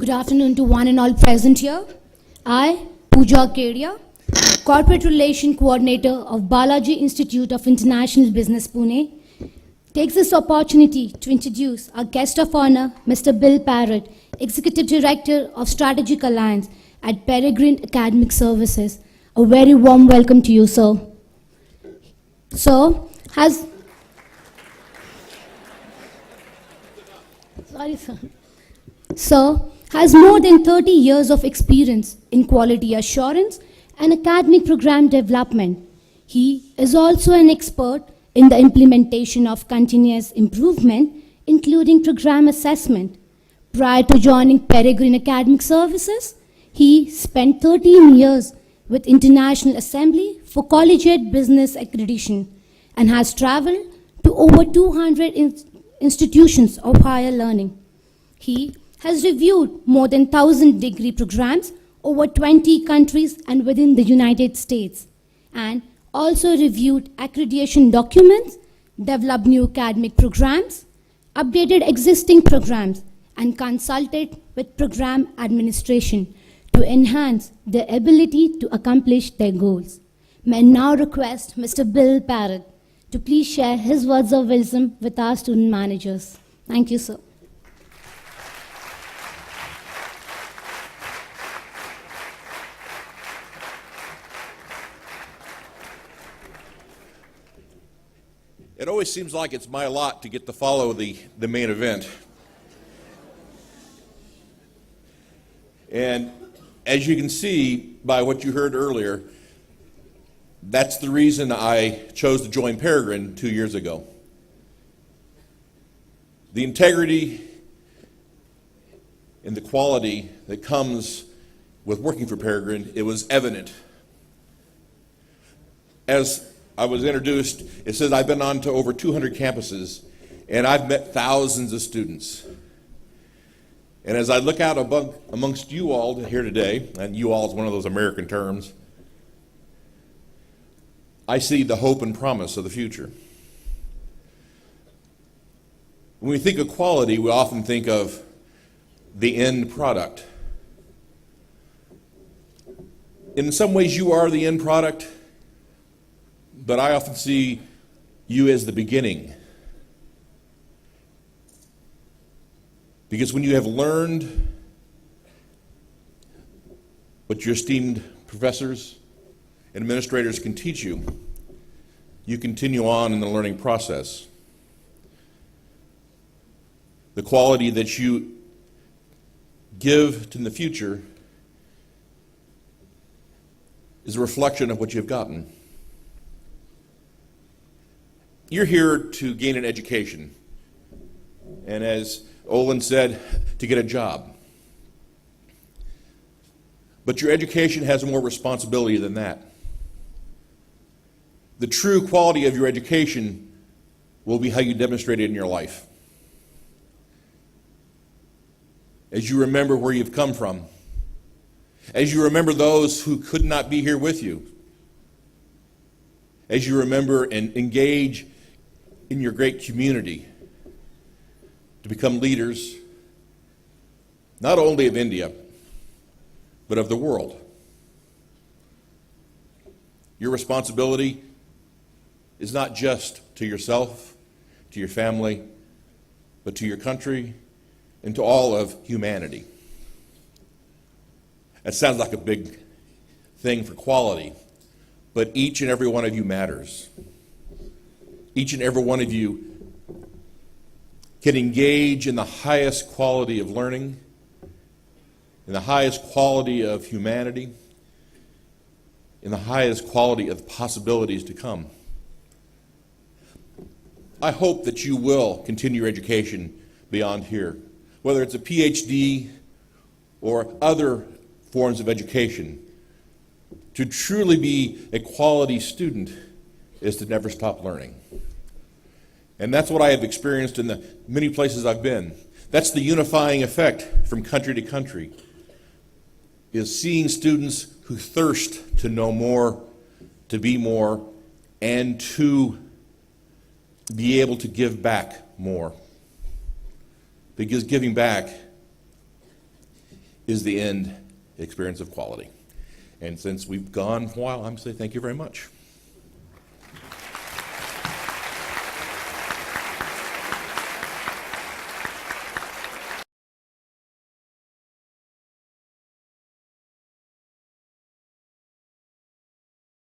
Good afternoon to one and all present here. I, Pooja Kedia, Corporate Relation Coordinator of Balaji Institute of International Business, Pune, takes this opportunity to introduce our guest of honor, Mr. Bill Parrot, Executive Director of Strategic Alliance at Peregrine Academic Services. A very warm welcome to you, sir. Sir has... Sorry, sir. Sir has more than 30 years of experience in quality assurance and academic program development. He is also an expert in the implementation of continuous improvement, including program assessment. Prior to joining Peregrine Academic Services, he spent 13 years with International Assembly for Collegiate Business Accreditation and has traveled to over 200 institutions of higher learning. He has reviewed more than 1,000 degree programs over 20 countries and within the United States, and also reviewed accreditation documents, developed new academic programs, updated existing programs, and consulted with program administration to enhance their ability to accomplish their goals. May I now request Mr. Bill Parrot to please share his words of wisdom with our student managers. Thank you, sir. It always seems like it's my lot to get to follow the main event. And as you can see by what you heard earlier, that's the reason I chose to join Peregrine 2 years ago. The integrity and the quality that comes with working for Peregrine, it was evident. As I was introduced, it says I've been on to over 200 campuses, and I've met thousands of students. And as I look out amongst you all here today, and you all is one of those American terms, I see the hope and promise of the future. When we think of quality, we often think of the end product. In some ways, you are the end product, but I often see you as the beginning. Because when you have learned what your esteemed professors and administrators can teach you, you continue on in the learning process. The quality that you give to the future is a reflection of what you've gotten. You're here to gain an education, and as Olin said, to get a job. But your education has more responsibility than that. The true quality of your education will be how you demonstrate it in your life. As you remember where you've come from, as you remember those who could not be here with you, as you remember and engage in your great community to become leaders, not only of India, but of the world. Your responsibility is not just to yourself, to your family, but to your country and to all of humanity. That sounds like a big thing for quality, but each and every one of you matters. Each and every one of you can engage in the highest quality of learning, in the highest quality of humanity, in the highest quality of possibilities to come. I hope that you will continue your education beyond here, whether it's a PhD or other forms of education. To truly be a quality student is to never stop learning. And that's what I have experienced in the many places I've been. That's the unifying effect from country to country, is seeing students who thirst to know more, to be more, and to be able to give back more. Because giving back is the end experience of quality. And since we've gone a while, I'm going to say thank you very much.